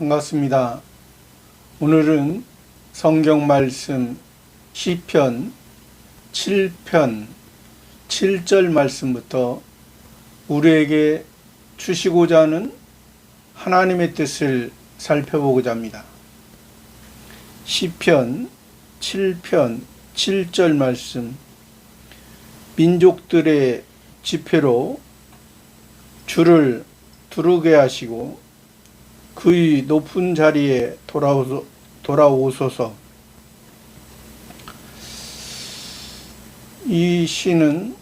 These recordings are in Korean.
반갑습니다. 오늘은 성경 말씀 시편 7편 7절 말씀부터 우리에게 주시고자 하는 하나님의 뜻을 살펴보고자 합니다. 시편 7편 7절 말씀, 민족들의 지폐로 주를 두르게 하시고 그의 높은 자리에 돌아오소서. 이 시는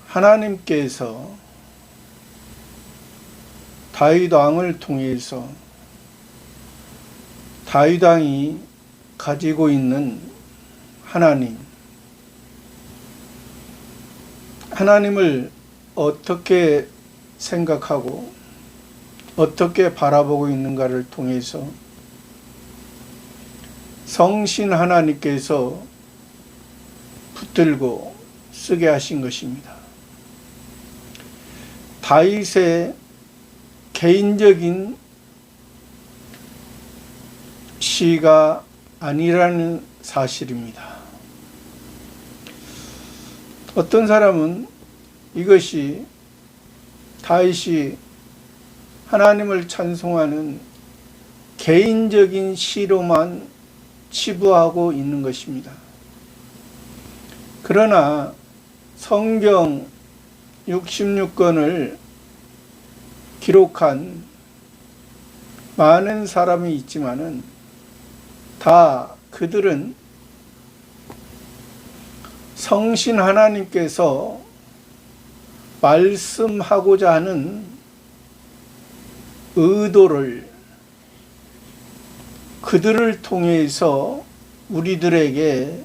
하나님께서 다윗 왕을 통해서 다윗 왕이 가지고 있는 하나님을 어떻게 생각하고 어떻게 바라보고 있는가를 통해서 성신 하나님께서 붙들고 쓰게 하신 것입니다. 다윗의 개인적인 시가 아니라는 사실입니다. 어떤 사람은 이것이 다윗이 하나님을 찬송하는 개인적인 시로만 치부하고 있는 것입니다. 그러나 성경 66권을 기록한 많은 사람이 있지만은 다 그들은 성신 하나님께서 말씀하고자 하는 의도를 그들을 통해서 우리들에게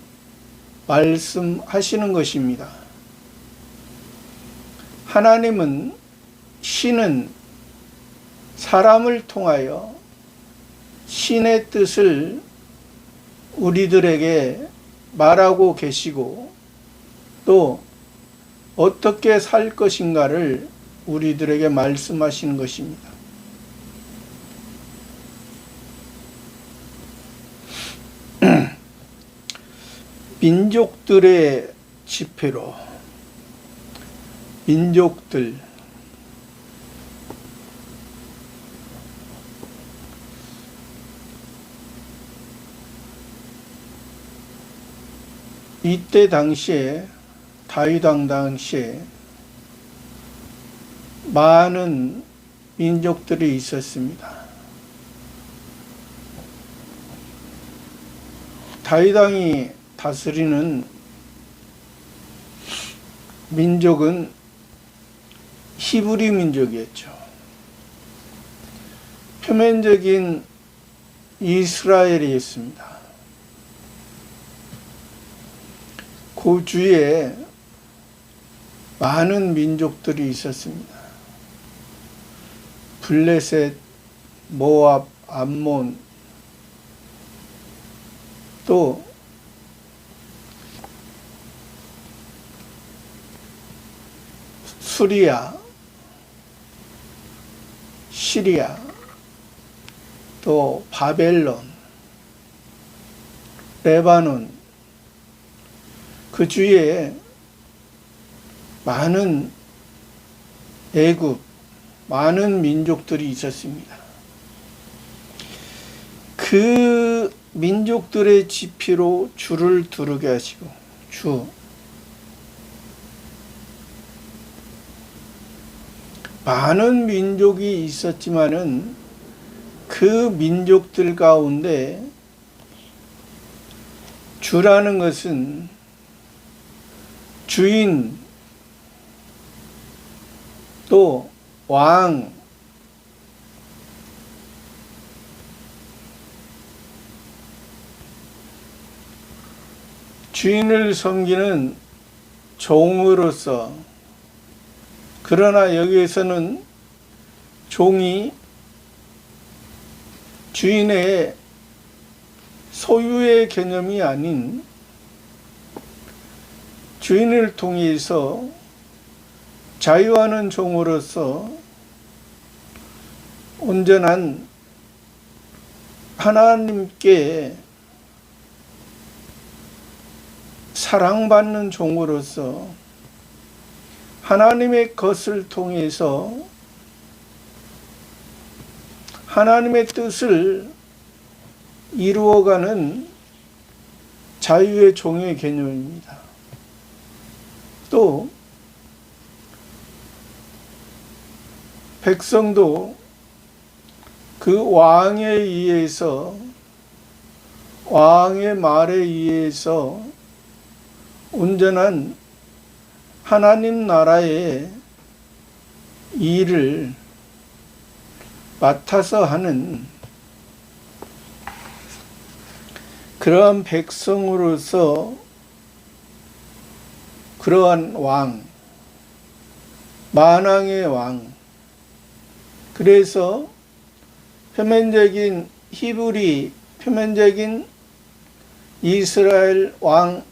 말씀하시는 것입니다. 하나님은 신은 사람을 통하여 신의 뜻을 우리들에게 말하고 계시고 또 어떻게 살 것인가를 우리들에게 말씀하시는 것입니다. 민족들의 지폐로, 민족들, 이때 당시에 다윗 왕 당시에 많은 민족들이 있었습니다. 다윗 왕이 다스리는 민족은 히브리 민족이었죠. 표면적인 이스라엘이었습니다. 그 주위에 많은 민족들이 있었습니다. 블레셋, 모압, 암몬, 또 수리아, 시리아, 또 바벨론, 레바논, 그 주위에 많은 애굽, 많은 민족들이 있었습니다. 그 민족들의 지피로 주를 두르게 하시고, 많은 민족이 있었지만은 그 민족들 가운데 주라는 것은 주인, 또 왕, 주인을 섬기는 종으로서, 그러나 여기에서는 종이 주인의 소유의 개념이 아닌 주인을 통해서 자유하는 종으로서 온전한 하나님께 사랑받는 종으로서 하나님의 것을 통해서 하나님의 뜻을 이루어가는 자유의 종의 개념입니다. 또 백성도 그 왕에 의해서, 왕의 말에 의해서 온전한 하나님 나라의 일을 맡아서 하는 그러한 백성으로서 그러한 왕, 만왕의 왕, 그래서 표면적인 히브리, 표면적인 이스라엘 왕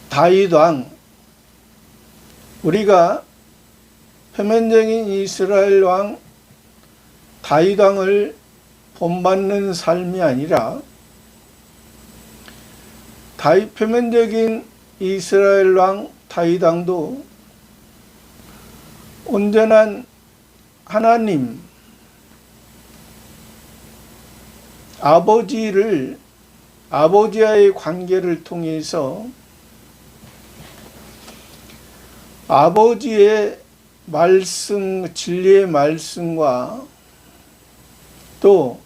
다윗 왕, 우리가 표면적인 이스라엘 왕 다윗 왕을 본받는 삶이 아니라 표면적인 이스라엘 왕 다윗 왕도 온전한 하나님 아버지와의 관계를 통해서 아버지의 말씀, 진리의 말씀과 또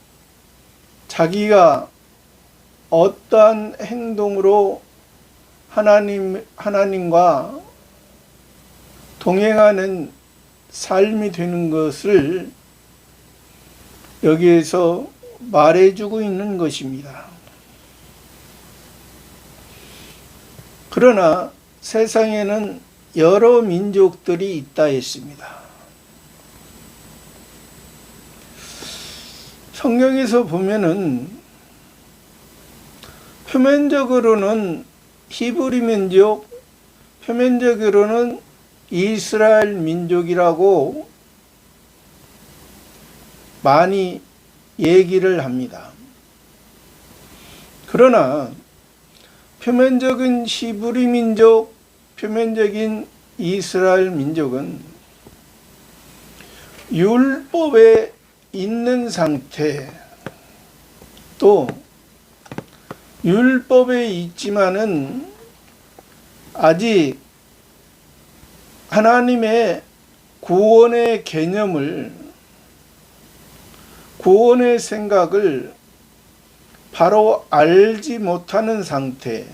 자기가 어떠한 행동으로 하나님과 동행하는 삶이 되는 것을 여기에서 말해주고 있는 것입니다. 그러나 세상에는 여러 민족들이 있다 했습니다. 성경에서 보면은 표면적으로는 히브리 민족, 표면적으로는 이스라엘 민족이라고 많이 얘기를 합니다. 그러나 표면적인 히브리 민족, 표면적인 이스라엘 민족은 율법에 있는 상태, 또 율법에 있지만은 아직 하나님의 구원의 개념을, 구원의 생각을 바로 알지 못하는 상태,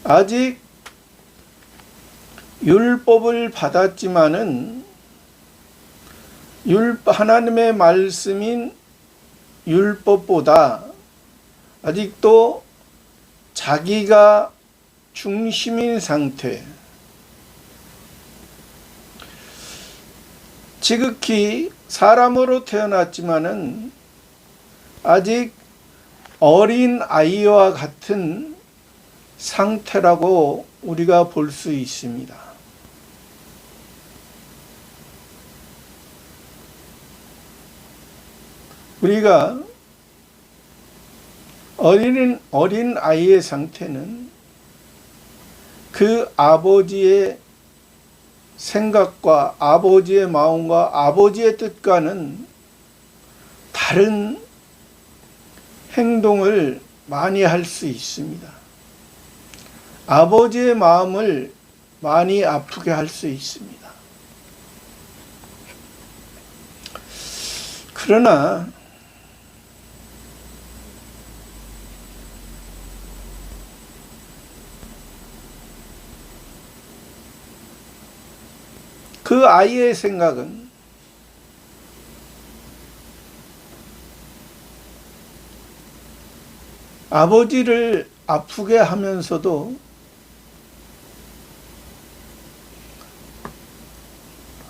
아직 율법을 받았지만은 하나님의 말씀인 율법보다 아직도 자기가 중심인 상태, 지극히 사람으로 태어났지만은 아직 어린 아이와 같은 상태라고 우리가 볼 수 있습니다. 우리가 어린 아이의 상태는 그 아버지의 생각과 아버지의 마음과 아버지의 뜻과는 다른 행동을 많이 할 수 있습니다. 아버지의 마음을 많이 아프게 할 수 있습니다. 그러나 그 아이의 생각은 아버지를 아프게 하면서도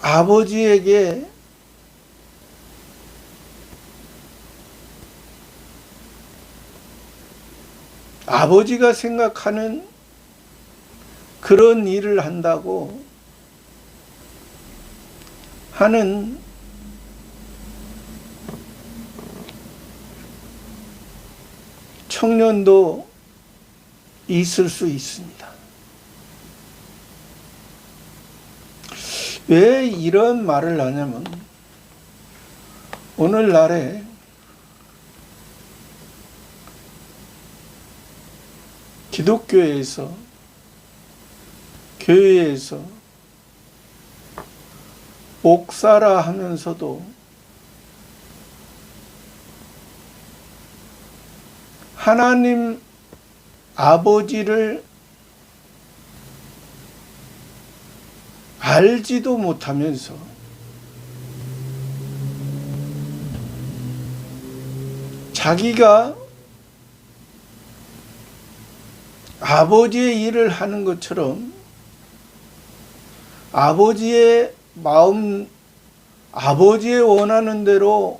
아버지에게 아버지가 생각하는 그런 일을 한다고 하는 청년도 있을 수 있습니다. 왜 이런 말을 하냐면 오늘날에 기독교에서 교회에서 목사라 하면서도 하나님 아버지를 알지도 못하면서 자기가 아버지의 일을 하는 것처럼 아버지의 마음, 아버지의 원하는 대로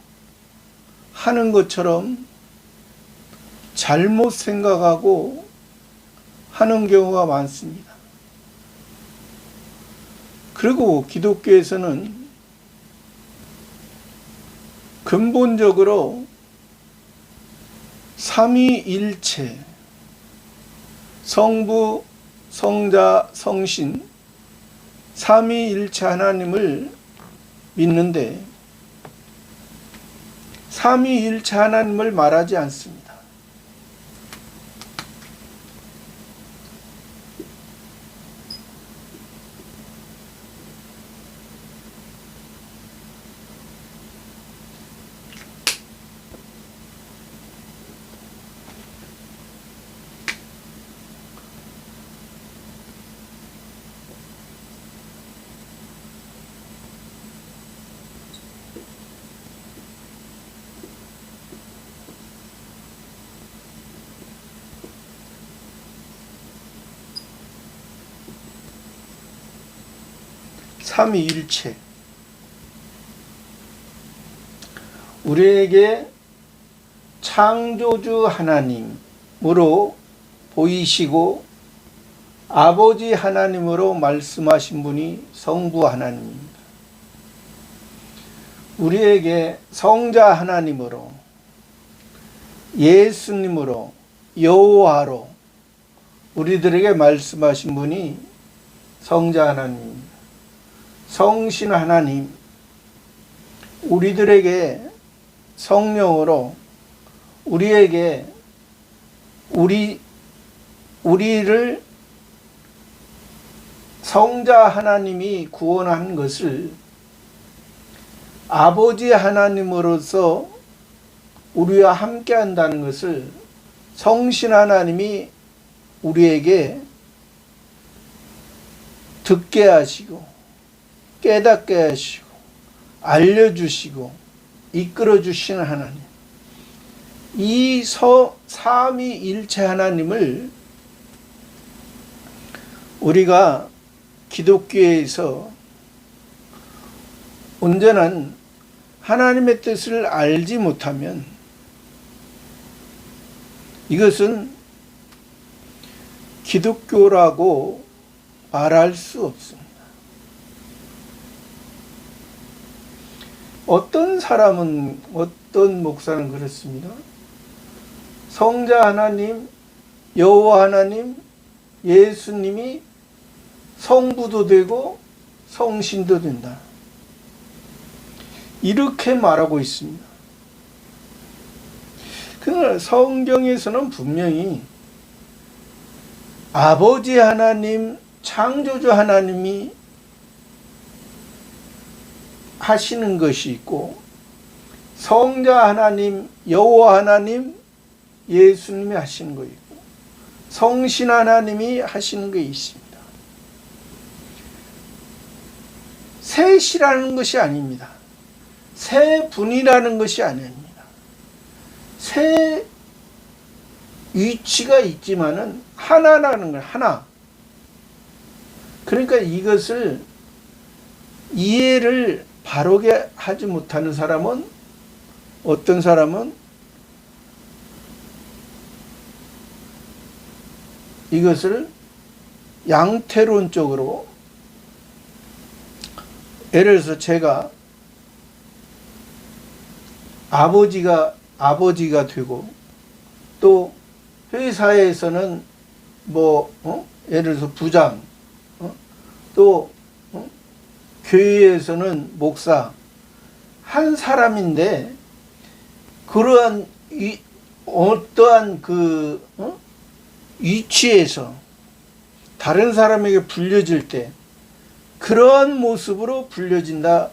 하는 것처럼 잘못 생각하고 하는 경우가 많습니다. 그리고 기독교에서는 근본적으로 삼위일체, 성부, 성자, 성신, 삼위일체 하나님을 믿는데 삼위일체 하나님을 말하지 않습니다. 삼위일체, 우리에게 창조주 하나님으로 보이시고 아버지 하나님으로 말씀하신 분이 성부 하나님입니다. 우리에게 성자 하나님으로, 예수님으로, 여호와로 우리들에게 말씀하신 분이 성자 하나님입니다. 성신 하나님, 우리들에게 성령으로 우리에게 우리를 성자 하나님이 구원한 것을 아버지 하나님으로서 우리와 함께 한다는 것을 성신 하나님이 우리에게 듣게 하시고 깨닫게 하시고 알려주시고 이끌어주시는 하나님, 이 삼위일체 하나님을 우리가 기독교에서 온전한 하나님의 뜻을 알지 못하면 이것은 기독교라고 말할 수 없습니다. 어떤 사람은, 어떤 목사는 그렇습니다. 성자 하나님, 여호와 하나님, 예수님이 성부도 되고 성신도 된다, 이렇게 말하고 있습니다. 그러나 성경에서는 분명히 아버지 하나님, 창조주 하나님이 하시는 것이 있고 성자 하나님, 여호와 하나님, 예수님이 하시는 거 있고 성신 하나님이 하시는 게 있습니다. 셋이라는 것이 아닙니다. 세 분이라는 것이 아닙니다. 세 위치가 있지만은 하나라는 거예요. 하나. 그러니까 이것을 이해를 바르게 하지 못하는 사람은, 어떤 사람은 이것을 양태론적으로, 예를 들어서 제가 아버지가 되고 또 회사에서는 예를 들어서 부장, 또 교회에서는 목사, 한 사람인데 그러한 어떠한 위치에서 다른 사람에게 불려질 때 그러한 모습으로 불려진다.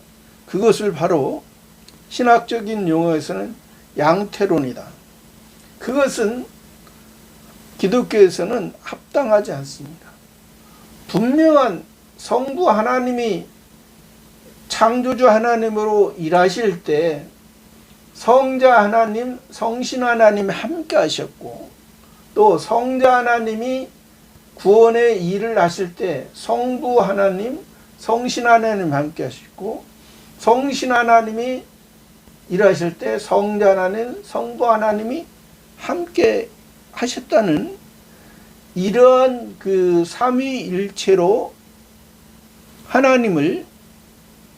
그것을 바로 신학적인 용어에서는 양태론이다. 그것은 기독교에서는 합당하지 않습니다. 분명한 성부 하나님이 창조주 하나님으로 일하실 때 성자 하나님, 성신 하나님이 함께 하셨고, 또 성자 하나님이 구원의 일을 하실 때 성부 하나님, 성신 하나님 함께 하시고, 성신 하나님이 일하실 때 성자 하나님, 성부 하나님이 함께 하셨다는 이러한 삼위일체로 하나님을,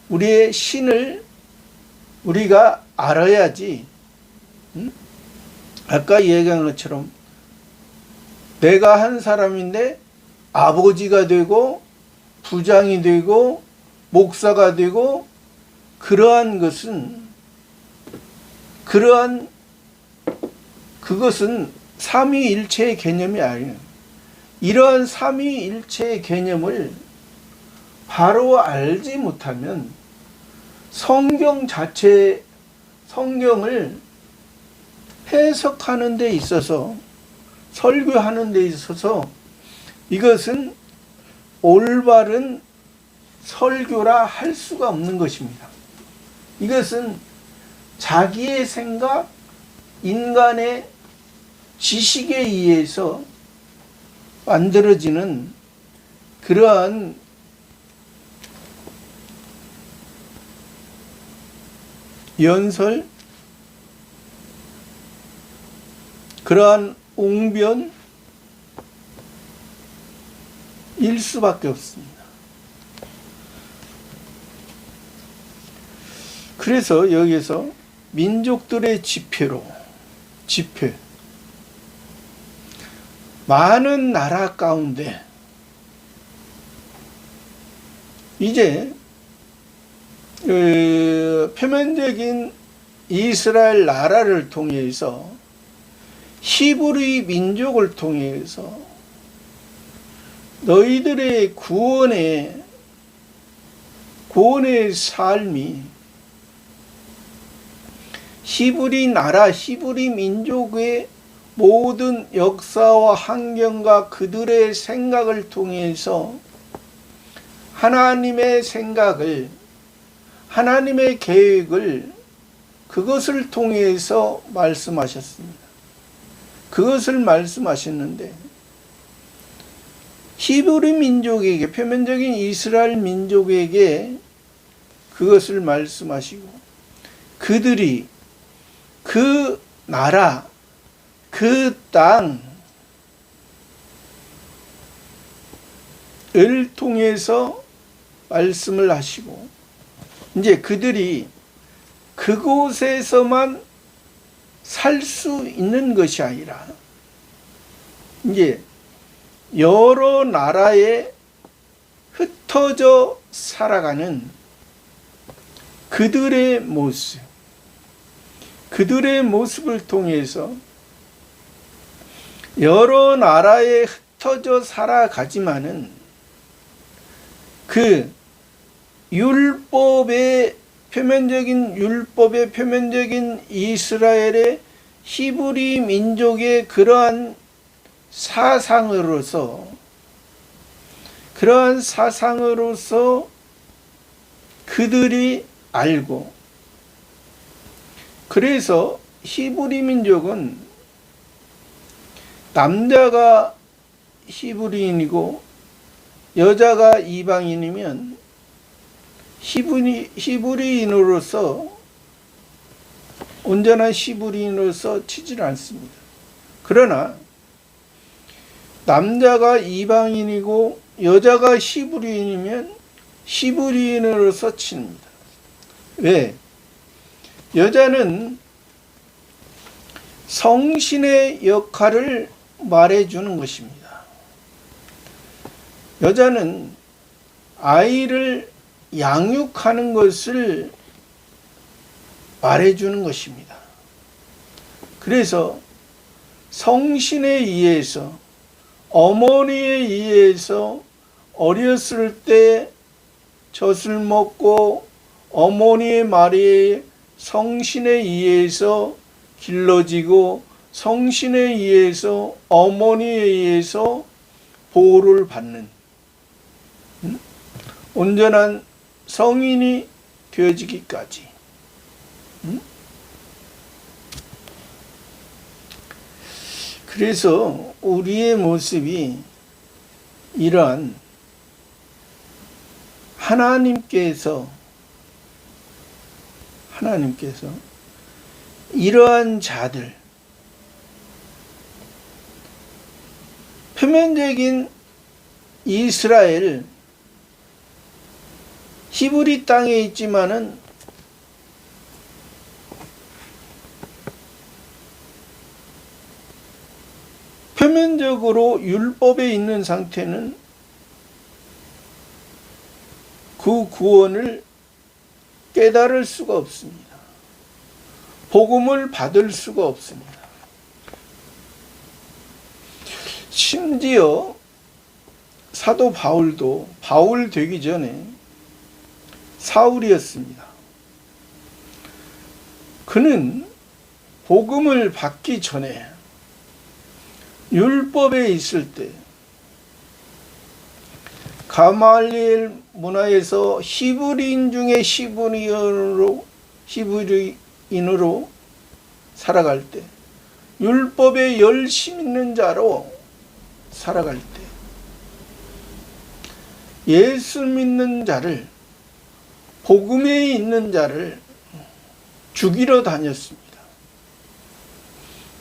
우리의 신을 우리가 알아야지. 아까 얘기한 것처럼 내가 한 사람인데 아버지가 되고 부장이 되고 목사가 되고 그러한 것은 그것은 삼위일체의 개념이 아니에요. 이러한 삼위일체의 개념을 바로 알지 못하면 성경을 해석하는 데 있어서, 설교하는 데 있어서 이것은 올바른 설교라 할 수가 없는 것입니다. 이것은 자기의 생각, 인간의 지식에 의해서 만들어지는 그러한 연설, 그러한 웅변일 수밖에 없습니다. 그래서 여기서 민족들의 집회, 많은 나라 가운데 이제 표면적인 이스라엘 나라를 통해서 히브리 민족을 통해서 너희들의 구원의 삶이 히브리 나라, 히브리 민족의 모든 역사와 환경과 그들의 생각을 통해서 하나님의 생각을, 하나님의 계획을 그것을 통해서 말씀하셨습니다. 그것을 말씀하셨는데 히브리 민족에게, 표면적인 이스라엘 민족에게 그것을 말씀하시고 그들이 그 나라, 그 땅을 통해서 말씀을 하시고, 이제 그들이 그곳에서만 살 수 있는 것이 아니라 이제 여러 나라에 흩어져 살아가는 그들의 모습을 통해서 여러 나라에 흩어져 살아가지만은 그 표면적인 이스라엘의 히브리 민족의 그러한 사상으로서 그들이 알고, 그래서 히브리 민족은 남자가 히브리인이고 여자가 이방인이면 히브리인으로서, 온전한 히브리인으로서 치지를 않습니다. 그러나 남자가 이방인이고 여자가 히브리인이면 히브리인으로서 칩니다. 왜? 여자는 성신의 역할을 말해주는 것입니다. 여자는 아이를 양육하는 것을 말해주는 것입니다. 그래서 성신에 의해서, 어머니에 의해서 어렸을 때 젖을 먹고 어머니의 말에 성신에 의해서 길러지고 성신에 의해서 어머니에 의해서 보호를 받는 온전한 성인이 되어지기까지. 그래서 우리의 모습이 이러한 하나님께서 이러한 자들, 표면적인 이스라엘 히브리 땅에 있지만은 표면적으로 율법에 있는 상태는 그 구원을 깨달을 수가 없습니다. 복음을 받을 수가 없습니다. 심지어 사도 바울도 바울 되기 전에 사울이었습니다. 그는 복음을 받기 전에 율법에 있을 때 가말리엘 문화에서 히브리인 중에 히브리인으로 살아갈 때, 율법에 열심 있는 자로 살아갈 때, 예수 믿는 자를, 복음에 있는 자를 죽이러 다녔습니다.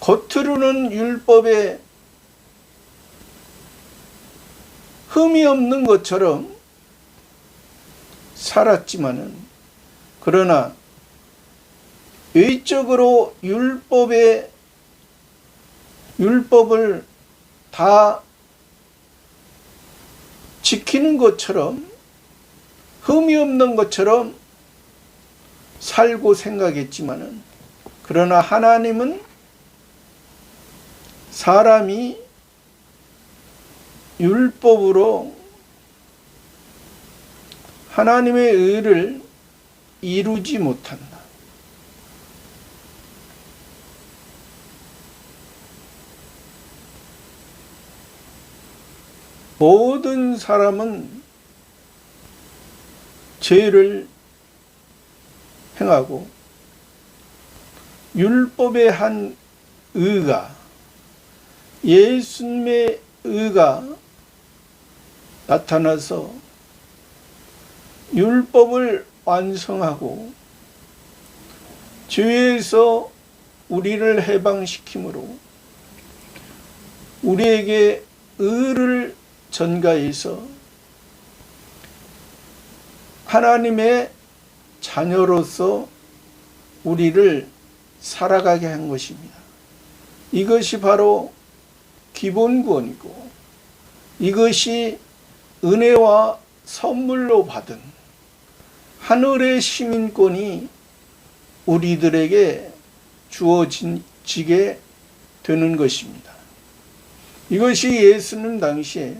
겉으로는 율법에 흠이 없는 것처럼 살았지만은, 그러나 외적으로 율법을 다 지키는 것처럼, 흠이 없는 것처럼 살고 생각했지만은, 그러나 하나님은 사람이 율법으로 하나님의 의를 이루지 못한다. 모든 사람은 죄를 행하고 율법의 한 의가, 예수님의 의가 나타나서 율법을 완성하고 죄에서 우리를 해방시키므로 우리에게 의를 전가해서 하나님의 자녀로서 우리를 살아가게 한 것입니다. 이것이 바로 기본 구원이고, 이것이 은혜와 선물로 받은 하늘의 시민권이 우리들에게 주어지게 되는 것입니다. 이것이 예수님 당시에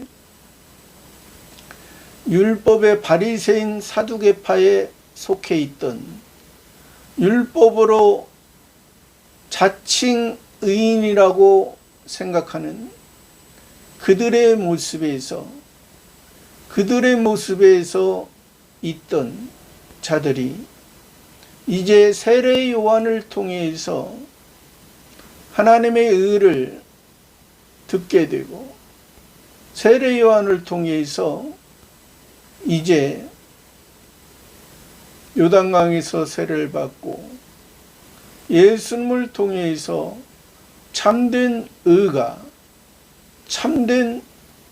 율법의 바리새인 사두개파에 속해 있던, 율법으로 자칭 의인이라고 생각하는 그들의 모습에서 있던 자들이 이제 세례 요한을 통해서 하나님의 의를 듣게 되고, 세례 요한을 통해서 이제 요단강에서 세례를 받고 예수님을 통해서 참된 의가, 참된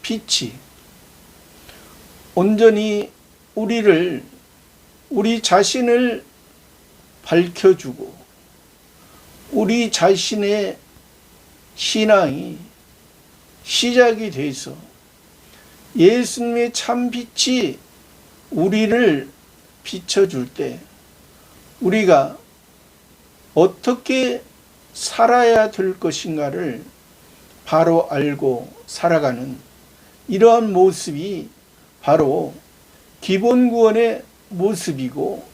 빛이 온전히 우리 자신을 밝혀주고, 우리 자신의 신앙이 시작이 돼서 예수님의 참 빛이 우리를 비춰줄 때 우리가 어떻게 살아야 될 것인가를 바로 알고 살아가는 이러한 모습이 바로 기본구원의 모습이고,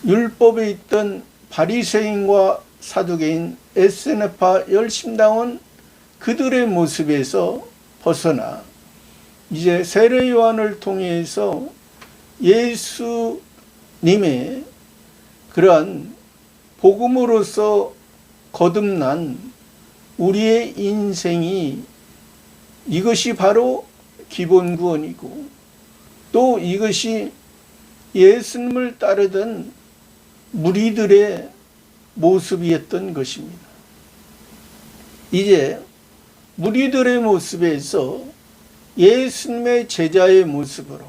율법에 있던 바리새인과 사두개인 에세네파 열심당원 그들의 모습에서 벗어나 이제 세례 요한을 통해서 예수님의 그러한 복음으로서 거듭난 우리의 인생이, 이것이 바로 기본 구원이고, 또 이것이 예수님을 따르던 무리들의 모습이었던 것입니다. 이제 무리들의 모습에서 예수님의 제자의 모습으로,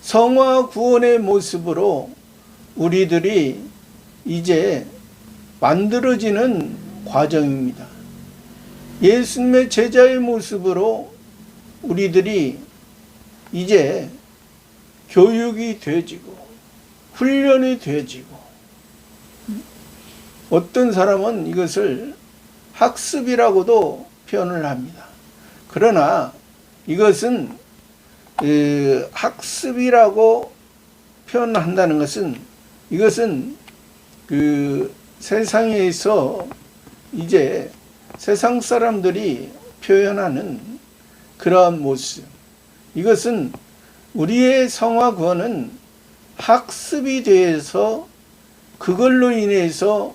성화 구원의 모습으로 우리들이 이제 만들어지는 과정입니다. 예수님의 제자의 모습으로 우리들이 이제 교육이 되어지고 훈련이 되어지고, 어떤 사람은 이것을 학습이라고도 표현을 합니다. 그러나 이것은 학습이라고 표현한다는 것은, 이것은 그 세상에서 이제 세상 사람들이 표현하는 그러한 모습, 이것은 우리의 성화 구원은 학습이 되어서 그걸로 인해서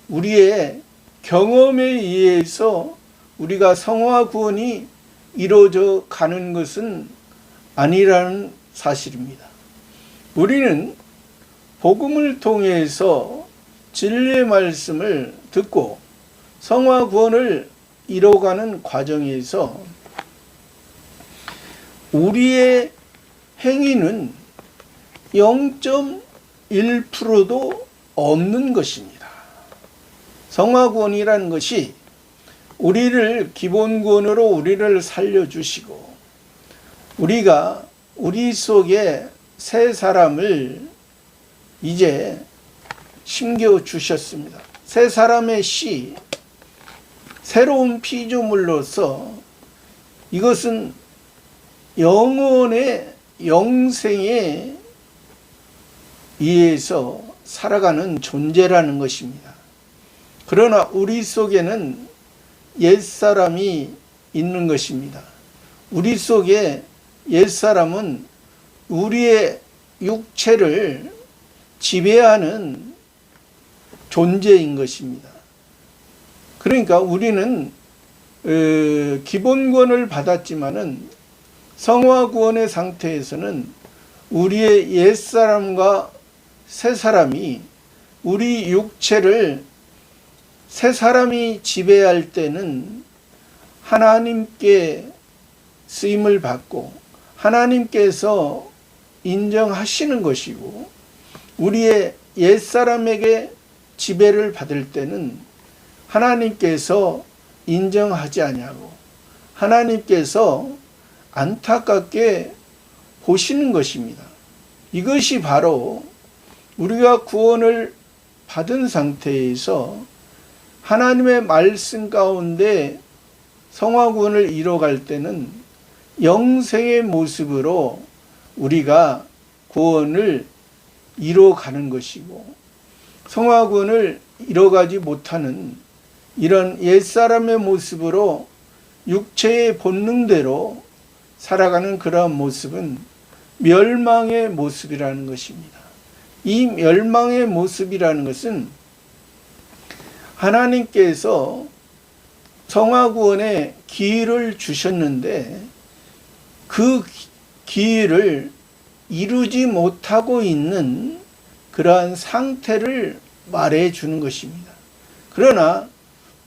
우리의 경험에 의해서 우리가 성화 구원이 이루어져 가는 것은 아니라는 사실입니다. 우리는 복음을 통해서 진리의 말씀을 듣고 성화 구원을 이뤄가는 과정에서 우리의 행위는 0.1%도 없는 것입니다. 성화 구원이라는 것이 우리를 기본 구원으로 우리를 살려주시고, 우리가 우리 속에 새 사람을 이제 심겨 주셨습니다. 새 사람의 씨, 새로운 피조물로서 이것은 영혼의 영생에 의해서 살아가는 존재라는 것입니다. 그러나 우리 속에는 옛사람이 있는 것입니다. 우리 속에 옛사람은 우리의 육체를 지배하는 존재인 것입니다. 그러니까 우리는 기본구원을 받았지만은 성화 구원의 상태에서는 우리의 옛사람과 새사람이, 우리 육체를 새사람이 지배할 때는 하나님께 쓰임을 받고 하나님께서 인정하시는 것이고, 우리의 옛사람에게 지배를 받을 때는 하나님께서 인정하지 아니하고 하나님께서 안타깝게 보시는 것입니다. 이것이 바로 우리가 구원을 받은 상태에서 하나님의 말씀 가운데 성화 구원을 이뤄갈 때는 영생의 모습으로 우리가 구원을 이뤄가는 것이고, 성화 구원을 이뤄가지 못하는 이런 옛사람의 모습으로 육체의 본능대로 살아가는 그러한 모습은 멸망의 모습이라는 것입니다. 이 멸망의 모습이라는 것은 하나님께서 성화 구원의 기회를 주셨는데 그 기회를 이루지 못하고 있는 그러한 상태를 말해 주는 것입니다. 그러나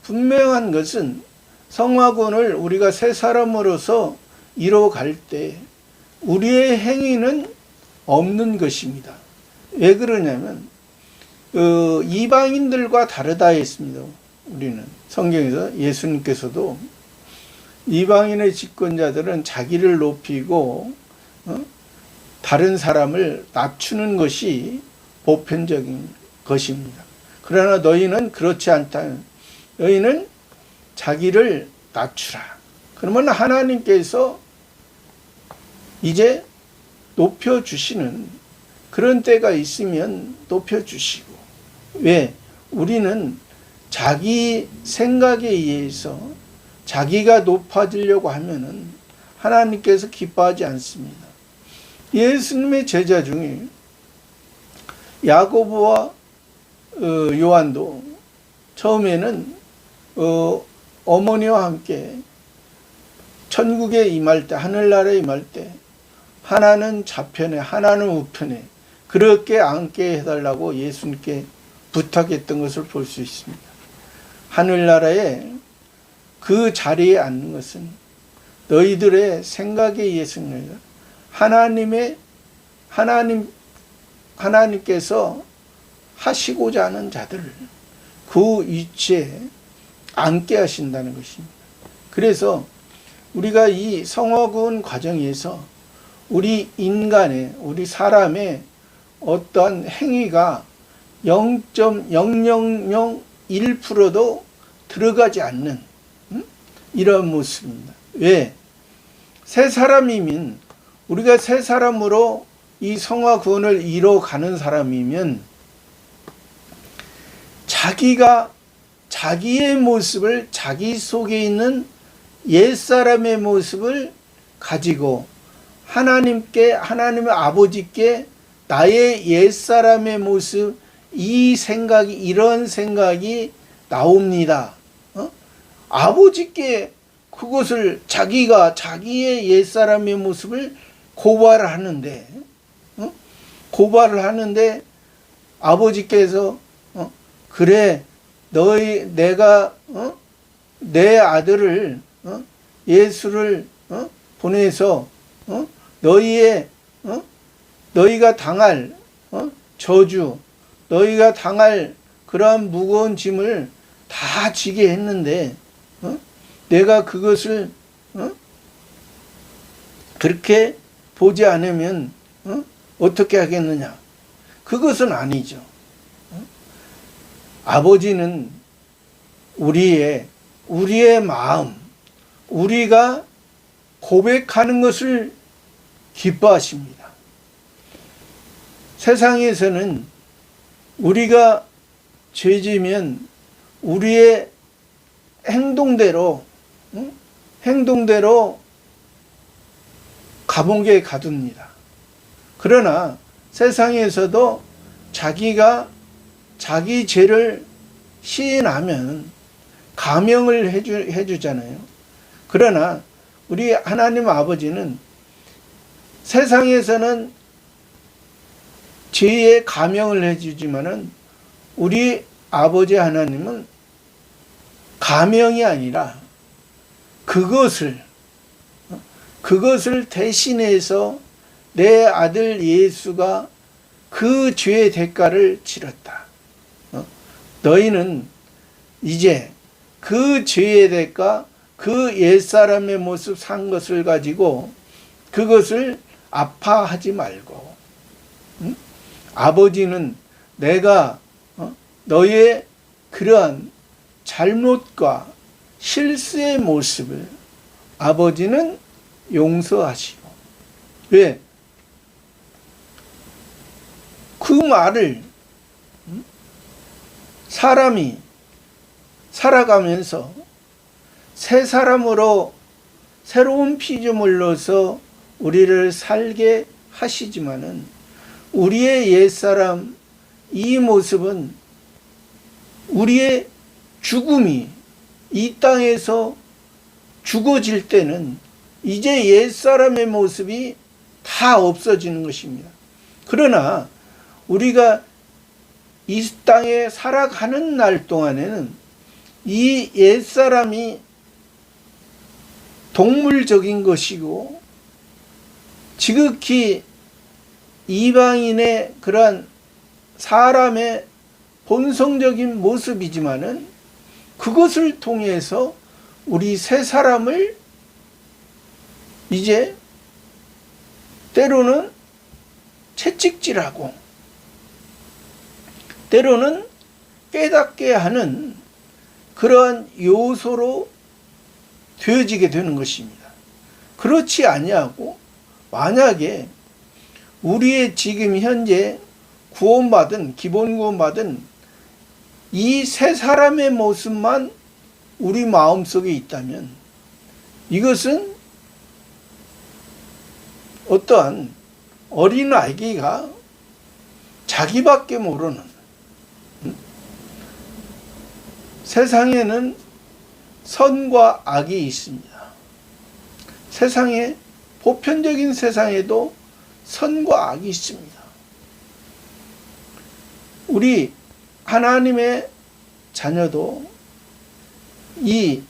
분명한 것은 성화 구원을 우리가 새 사람으로서 이뤄갈 때 우리의 행위는 없는 것입니다. 왜 그러냐면 이방인들과 다르다 했습니다. 우리는 성경에서 예수님께서도 이방인의 집권자들은 자기를 높이고 다른 사람을 낮추는 것이 보편적인 것입니다. 그러나 너희는 그렇지 않다. 너희는 자기를 낮추라. 그러면 하나님께서 이제 높여주시는 그런 때가 있으면 높여주시고, 왜? 우리는 자기 생각에 의해서 자기가 높아지려고 하면은 하나님께서 기뻐하지 않습니다. 예수님의 제자 중에 야고보와 요한도 처음에는 어머니와 함께 천국에 임할 때, 하늘나라에 임할 때 하나는 좌편에 하나는 우편에 그렇게 앉게 해달라고 예수님께 부탁했던 것을 볼 수 있습니다. 하늘나라에 그 자리에 앉는 것은 너희들의 생각에 의해서가 아니라 하나님께서 하시고자 하는 자들을 그 위치에 앉게 하신다는 것입니다. 그래서 우리가 이 성화구원 과정에서 우리 인간의, 우리 사람의 어떠한 행위가 0.0001%도 들어가지 않는 이런 모습입니다. 왜? 새 사람이면, 우리가 새 사람으로 이 성화구원을 이뤄가는 사람이면 자기가 자기의 모습을, 자기 속에 있는 옛사람의 모습을 가지고 하나님의 아버지께 나의 옛사람의 모습, 이런 생각이 나옵니다. 아버지께 그것을 자기가 자기의 옛사람의 모습을 고발을 하는데 아버지께서 그래, 내가 내 아들을 예수를 보내서 너희가 당할 저주, 너희가 당할 그러한 무거운 짐을 다 지게 했는데 내가 그것을 그렇게 보지 않으면 어떻게 하겠느냐? 그것은 아니죠. 아버지는 우리의 마음, 우리가 고백하는 것을 기뻐하십니다. 세상에서는 우리가 죄지면 우리의 행동대로 감옥에 가둡니다. 그러나 세상에서도 자기가 자기 죄를 시인하면 감형을 해주잖아요. 그러나 우리 하나님 아버지는 세상에서는 죄의 감형을 해주지만은 우리 아버지 하나님은 감형이 아니라 그것을 대신해서 내 아들 예수가 그 죄의 대가를 치렀다. 너희는 이제 그 죄의 대가, 그 옛사람의 모습 산 것을 가지고 그것을 아파하지 말고, 아버지는 내가 너의 그러한 잘못과 실수의 모습을 아버지는 용서하시고, 왜? 그 말을 사람이 살아가면서 새 사람으로 새로운 피조물로서 우리를 살게 하시지만은 우리의 옛사람, 이 모습은 우리의 죽음이 이 땅에서 죽어질 때는 이제 옛사람의 모습이 다 없어지는 것입니다. 그러나 우리가 이 땅에 살아가는 날 동안에는 이 옛사람이 동물적인 것이고 지극히 이방인의 그러한 사람의 본성적인 모습이지만은 그것을 통해서 우리 새 사람을 이제 때로는 채찍질하고 때로는 깨닫게 하는 그러한 요소로 되어지게 되는 것입니다. 그렇지 아니하고 만약에 우리의 지금 현재 구원받은 기본 구원받은 이 세 사람의 모습만 우리 마음속에 있다면 이것은 어떠한 어린 아기가 자기밖에 모르는, 세상에는 선과 악이 있습니다. 세상에, 보편적인 세상에도 선과 악이 있습니다. 우리 하나님의 자녀도 이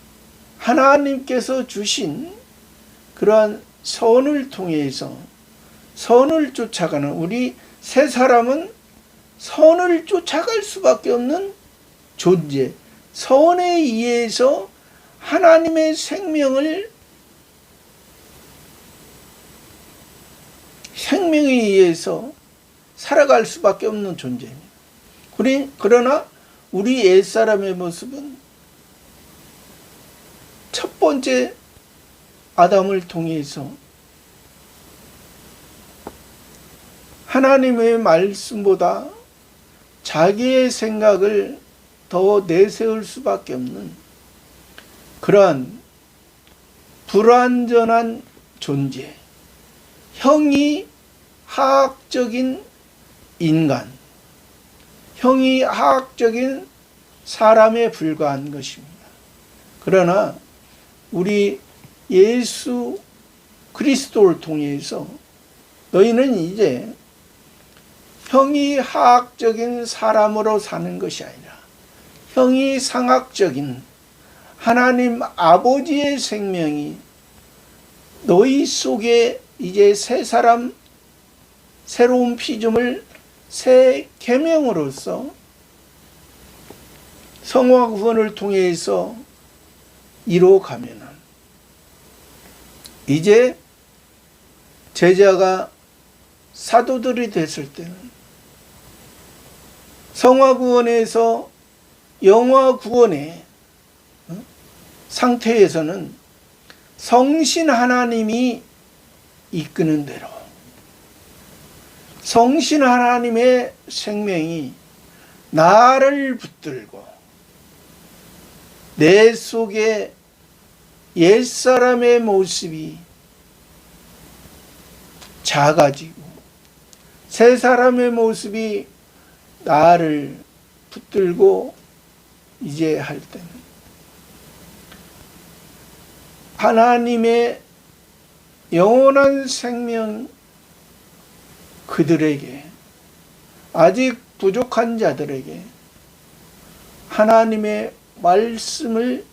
하나님께서 주신 그러한 선을 통해서 선을 쫓아가는, 우리 세 사람은 선을 쫓아갈 수밖에 없는 존재, 선에 의해서 하나님의 생명에 의해서 살아갈 수밖에 없는 존재입니다. 그러나 우리 옛사람의 모습은 첫 번째 아담을 통해서 하나님의 말씀보다 자기의 생각을 더 내세울 수밖에 없는 그러한 불완전한 존재, 형이 하악적인 인간, 형이 하악적인 사람에 불과한 것입니다. 그러나 우리 예수 그리스도를 통해서 너희는 이제 형이 하악적인 사람으로 사는 것이 아니라 형이 상학적인 하나님 아버지의 생명이 너희 속에 이제 새 사람, 새로운 피조물, 새 계명으로서 성화 구원을 통해서 이루어가면은 이제 제자가 사도들이 됐을 때는 성화 구원에서 영화 구원의 상태에서는 성신 하나님이 이끄는 대로 성신 하나님의 생명이 나를 붙들고 내 속에 옛사람의 모습이 작아지고 새 사람의 모습이 나를 붙들고 이제 할 때는 하나님의 영원한 생명, 그들에게, 아직 부족한 자들에게 하나님의 말씀을,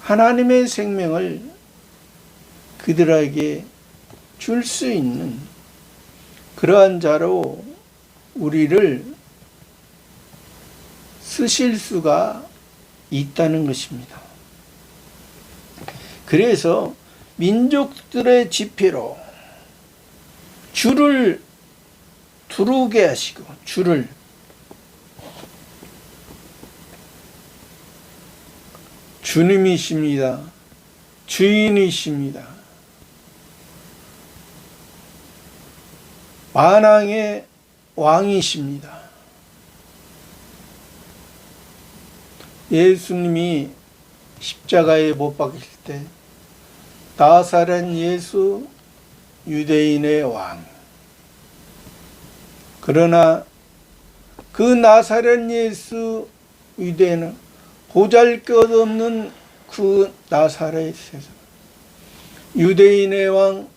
하나님의 생명을 그들에게 줄 수 있는 그러한 자로 우리를 쓰실 수가 있다는 것입니다. 그래서 민족들의 집회로 줄을 두르게 하시고, 줄을 주님이십니다. 주인이십니다. 만왕의 왕이십니다. 예수님이 십자가에 못 박히실 때 나사렛 예수 유대인의 왕, 그러나 그 나사렛 예수 유대인은 보잘것없는 그 나사렛에서 유대인의 왕,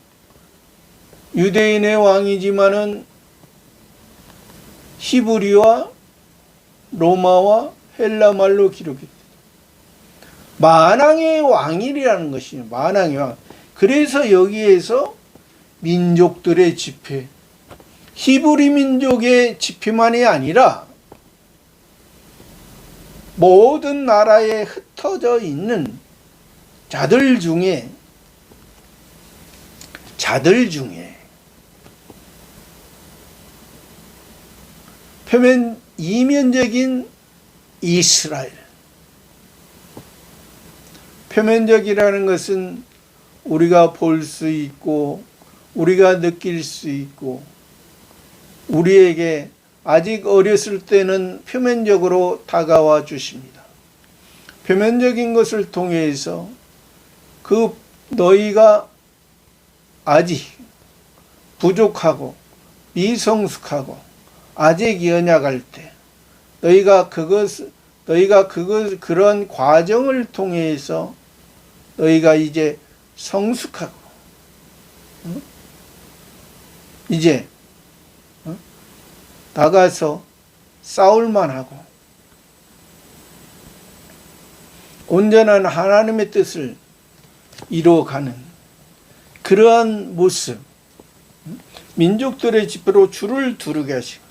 유대인의 왕이지만은 히브리와 로마와 헬라말로 기록했다. 만왕의 왕이라는 것이에요. 만왕의 왕. 그래서 여기에서 민족들의 집회, 히브리 민족의 집회만이 아니라 모든 나라에 흩어져 있는 자들 중에 자들 중에 표면 이면적인 이스라엘, 표면적이라는 것은 우리가 볼 수 있고 우리가 느낄 수 있고 우리에게 아직 어렸을 때는 표면적으로 다가와 주십니다. 표면적인 것을 통해서 그 너희가 아직 부족하고 미성숙하고 아직 연약할 때 그런 과정을 통해서 너희가 이제 성숙하고 이제 나가서 싸울만 하고 온전한 하나님의 뜻을 이루어가는 그러한 모습, 민족들의 지표로 줄을 두르게 하시고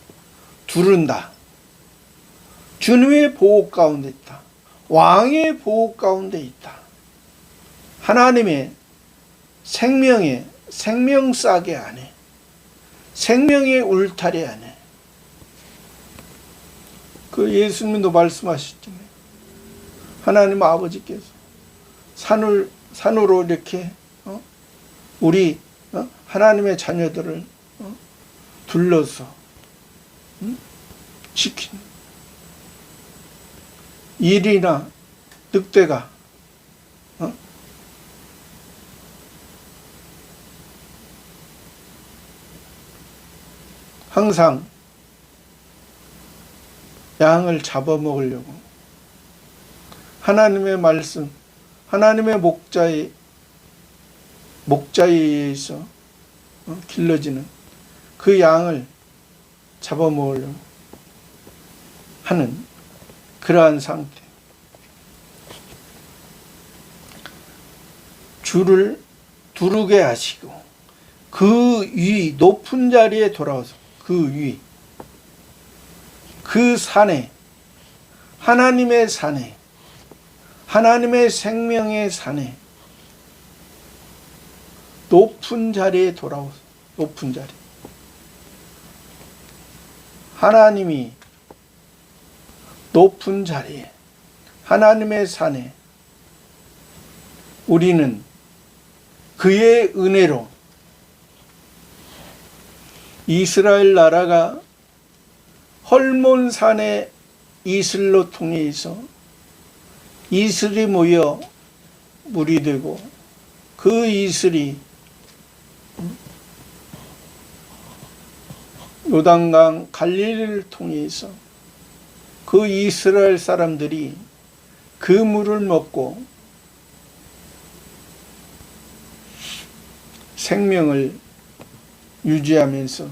두른다. 주님의 보호 가운데 있다. 왕의 보호 가운데 있다. 하나님의 생명의 생명싸개 안에, 생명의 울타리 안에. 그 예수님도 말씀하셨잖아요. 하나님 아버지께서 산으로 이렇게 우리 하나님의 자녀들을 둘러서 지키는 일이나 늑대가 항상 양을 잡아먹으려고 하나님의 말씀, 하나님의 목자에 의해서 길러지는 그 양을 잡아먹으려고 하는 그러한 상태. 줄을 두르게 하시고 그 위 높은 자리에 돌아와서 그 산에, 하나님의 산에, 하나님의 생명의 산에 높은 자리에 돌아와서 높은 자리. 하나님이 높은 자리에, 하나님의 산에 우리는 그의 은혜로 이스라엘 나라가 헐몬산의 이슬로 통해서 이슬이 모여 물이 되고 그 이슬이 요단강 갈릴리를 통해서 그 이스라엘 사람들이 그 물을 먹고 생명을 유지하면서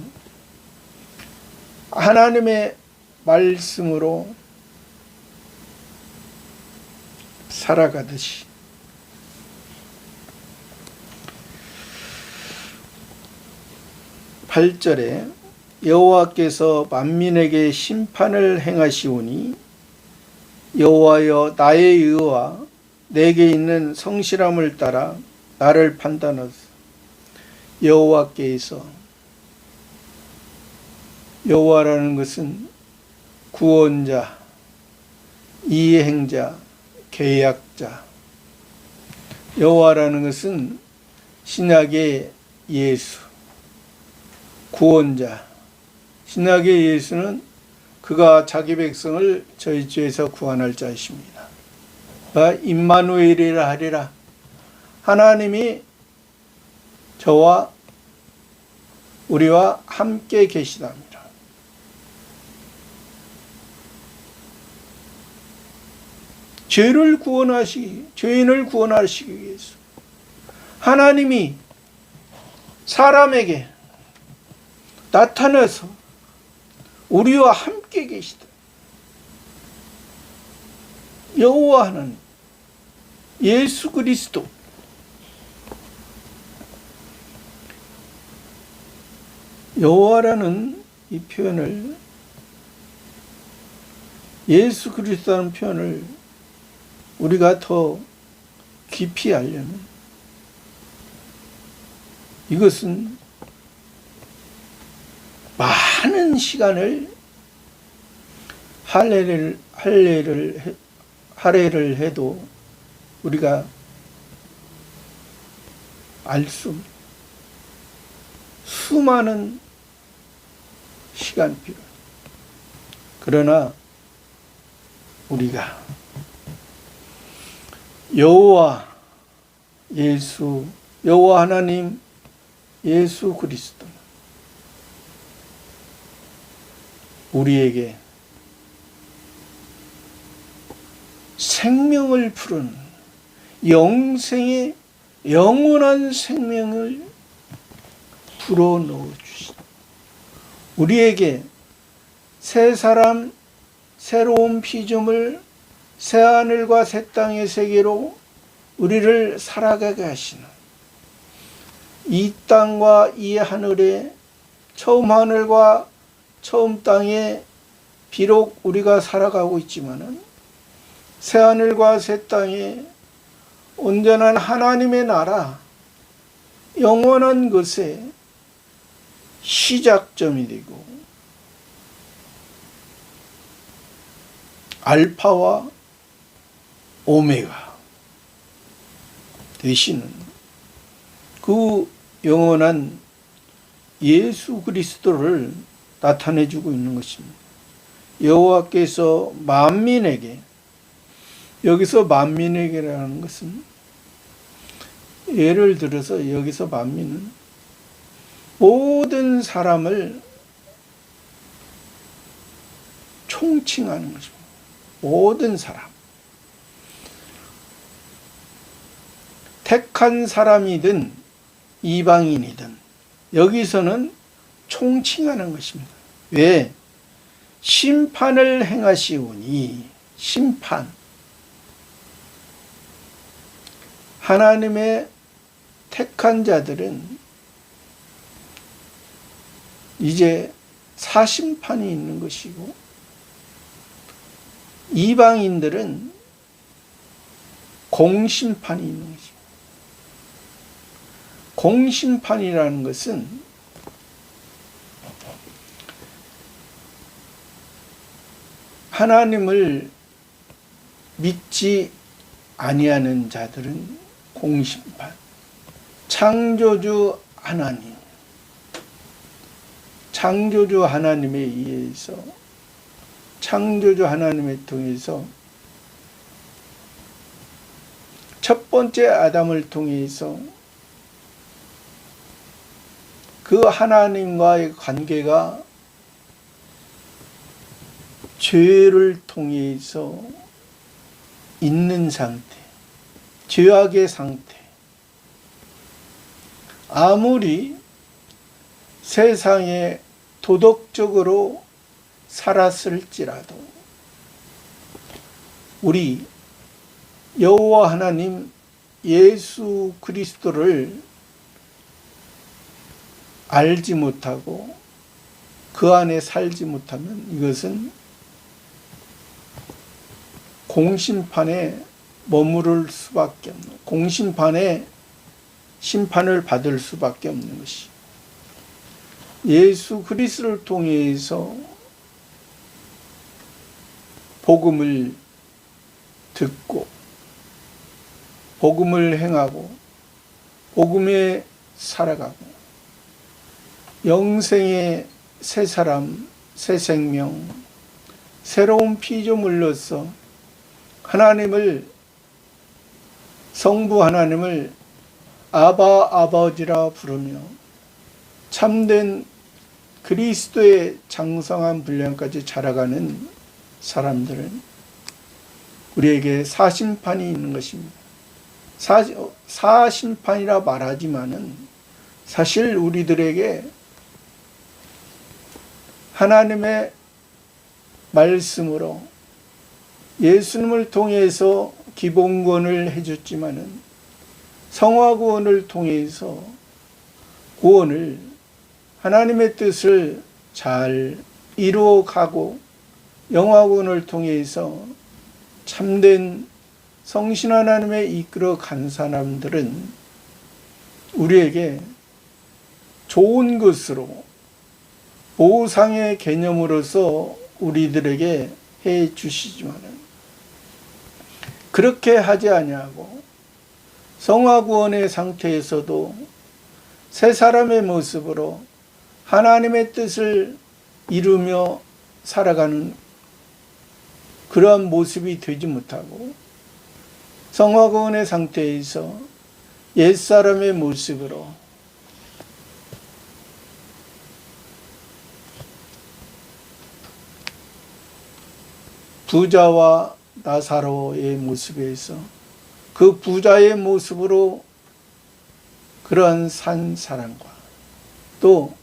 하나님의 말씀으로 살아가듯이 (8절에) 여호와께서 만민에게 심판을 행하시오니 여호와여 나의 의와 내게 있는 성실함을 따라 나를 판단하소서. 여호와라는 것은 구원자, 이행자, 계약자. 여호와라는 것은 신약의 예수, 구원자. 신약의 예수는 그가 자기 백성을 저희 죄에서 구원할 자이십니다. 임마누엘이라 하리라. 하나님이 저와 우리와 함께 계시답니다. 죄인을 구원하시기 위해서 하나님이 사람에게 나타나서 우리와 함께 계시다. 여호와 하나님, 예수 그리스도. 여호와라는 이 표현을, 예수 그리스도라는 표현을 우리가 더 깊이 알려면 이것은 많은 시간을 할애를 해도 우리가 알 수 없는 수많은 시간 필요. 그러나 우리가 여호와 하나님 예수 그리스도 우리에게 생명을 푸른 영원한 생명을 불어넣어 주신 우리에게 새 사람 새로운 피조물 새 하늘과 새 땅의 세계로 우리를 살아가게 하시는 이 땅과 이 하늘에 처음 하늘과 처음 땅에 비록 우리가 살아가고 있지만은 새 하늘과 새 땅에 온전한 하나님의 나라 영원한 것의 시작점이 되고 알파와 오메가 되시는 그 영원한 예수 그리스도를 나타내주고 있는 것입니다. 여호와께서 만민에게, 여기서 만민에게라는 것은 예를 들어서 여기서 만민은 모든 사람을 총칭하는 것입니다. 모든 사람. 택한 사람이든 이방인이든 여기서는 총칭하는 것입니다. 왜? 심판을 행하시오니, 심판. 하나님의 택한 자들은 이제 사심판이 있는 것이고, 이방인들은 공심판이 있는 것입니다. 공심판이라는 것은 하나님을 믿지 아니하는 자들은 공심판, 창조주 하나님에 의해서, 창조주 하나님을 통해서 첫 번째 아담을 통해서 그 하나님과의 관계가 죄를 통해서 있는 상태, 죄악의 상태. 아무리 세상에 도덕적으로 살았을지라도 우리 여호와 하나님 예수 그리스도를 알지 못하고 그 안에 살지 못하면 이것은 공심판에 머무를 수밖에 없는, 공심판에 심판을 받을 수밖에 없는 것이, 예수 그리스도를 통해서 복음을 듣고 복음을 행하고 복음에 살아가고 영생의 새 사람, 새 생명, 새로운 피조물로서 하나님을, 성부 하나님을 아버지라 부르며 참된 그리스도의 장성한 분량까지 자라가는 사람들은 우리에게 사심판이 있는 것입니다. 사심판이라 말하지만은 사실 우리들에게 하나님의 말씀으로 예수님을 통해서 기본구원을 해줬지만은 성화구원을 통해서 구원을, 하나님의 뜻을 잘 이루어가고 영화구원을 통해서 참된 성신 하나님의 이끌어 간 사람들은 우리에게 좋은 것으로 보상의 개념으로서 우리들에게 해 주시지만은 그렇게 하지 아니하고 성화구원의 상태에서도 새 사람의 모습으로 하나님의 뜻을 이루며 살아가는 그러한 모습이 되지 못하고 성화구원의 상태에서 옛사람의 모습으로 부자와 나사로의 모습에서 그 부자의 모습으로 그러한 산 사람과 또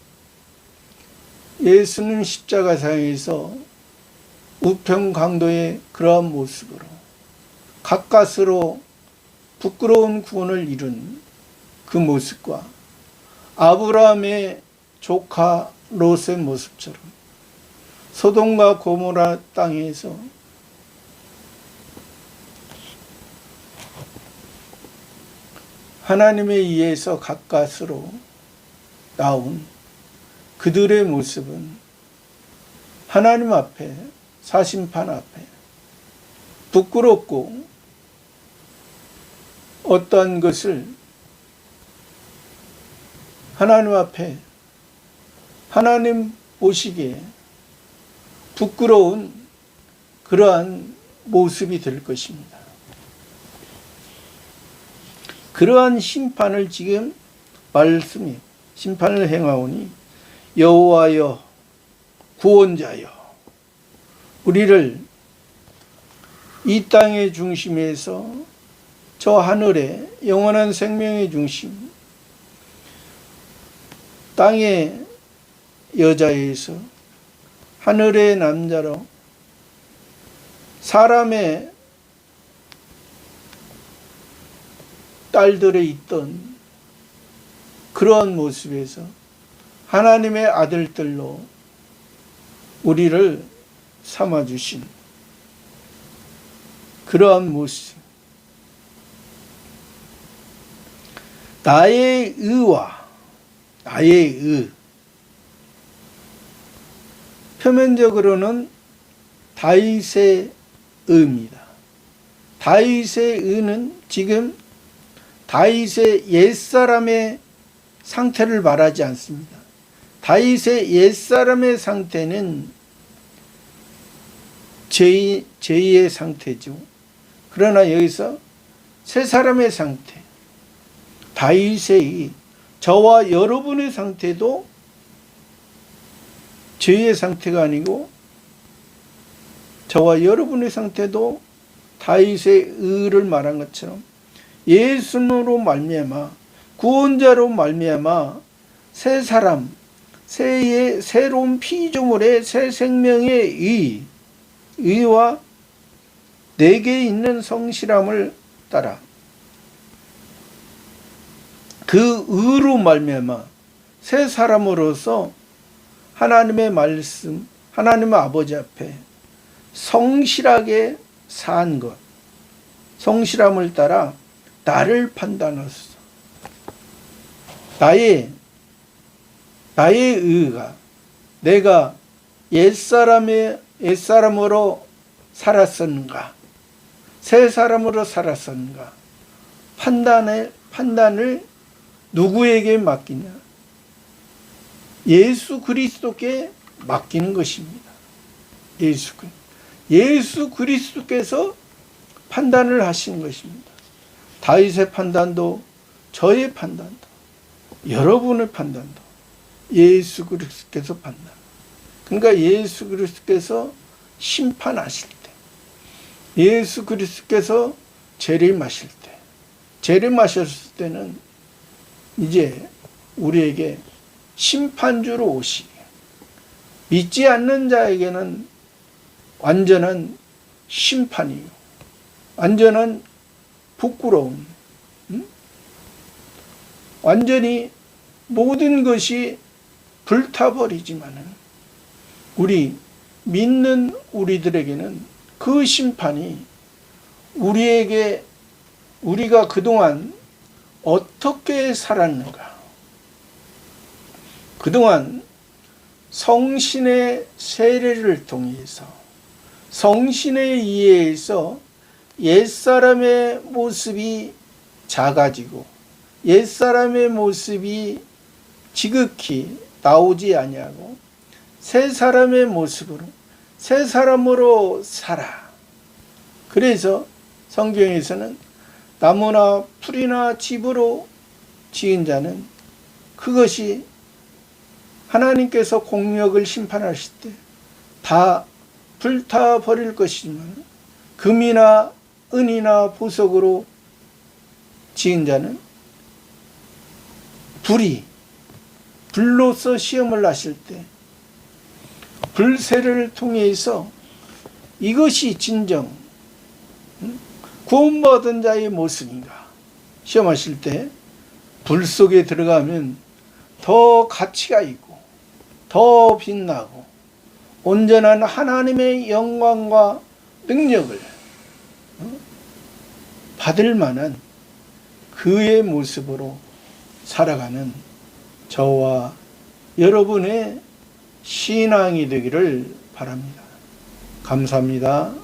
예수님 십자가상에서 우평강도의 그러한 모습으로 가까스로 부끄러운 구원을 이룬 그 모습과 아브라함의 조카 롯의 모습처럼 소돔과 고모라 땅에서 하나님에 의해서 가까스로 나온 그들의 모습은 하나님 앞에, 사심판 앞에 부끄럽고 어떠한 것을 하나님 앞에 하나님 보시기에 부끄러운 그러한 모습이 될 것입니다. 그러한 심판을 지금 말씀이 심판을 행하오니 여호와여 구원자여 우리를 이 땅의 중심에서 저 하늘의 영원한 생명의 중심 땅의 여자에서 하늘의 남자로 사람의 딸들에 있던 그러한 모습에서 하나님의 아들들로 우리를 삼아주신 그러한 모습, 나의 의와 나의 의, 표면적으로는 다윗의 의입니다. 다윗의 의는 지금 다윗의 옛사람의 상태를 말하지 않습니다. 다윗의 옛사람의 상태는 죄의 상태죠. 그러나 여기서 새 사람의 상태, 다윗의 저와 여러분의 상태도 죄의 상태가 아니고 저와 여러분의 상태도 다윗의 의를 말한 것처럼 예수님으로 말미암아 구원자로 말미암아 새 사람, 새로운 피조물의 새 생명의 의와 내게 있는 성실함을 따라 그 의로 말미암아 새 사람으로서 하나님의 말씀, 하나님의 아버지 앞에 성실하게 산 것, 성실함을 따라 나를 판단하소서. 나의 의가 내가 옛사람으로 살았었는가, 새 사람으로 살았었는가, 판단을 누구에게 맡기냐? 예수 그리스도께 맡기는 것입니다. 예수 그리스도께서 판단을 하시는 것입니다. 다윗의 판단도 저의 판단도 여러분의 판단도 예수 그리스도께서 판단. 그러니까 예수 그리스도께서 심판하실 때, 예수 그리스도께서 재림하실 때, 재림하셨을 때는 이제 우리에게 심판주로 오시게, 믿지 않는 자에게는 완전한 심판이요, 완전한 부끄러움, 완전히 모든 것이 불타버리지만은 우리 믿는 우리들에게는 그 심판이 우리가 그동안 어떻게 살았는가, 그동안 성신의 세례를 통해서 성신에 의해서 옛사람의 모습이 작아지고 옛사람의 모습이 지극히 나오지 아니하고 새 사람의 모습으로 새 사람으로 살아. 그래서 성경에서는 나무나 풀이나 집으로 지은 자는 그것이 하나님께서 공력을 심판하실 때 다 불타 버릴 것이지만 금이나 은이나 보석으로 지은 자는 불로서 시험을 하실 때 불세례를 통해서 이것이 진정 구원받은 자의 모습인가 시험하실 때 불 속에 들어가면 더 가치가 있고 더 빛나고 온전한 하나님의 영광과 능력을 받을 만한 그의 모습으로 살아가는 저와 여러분의 신앙이 되기를 바랍니다. 감사합니다.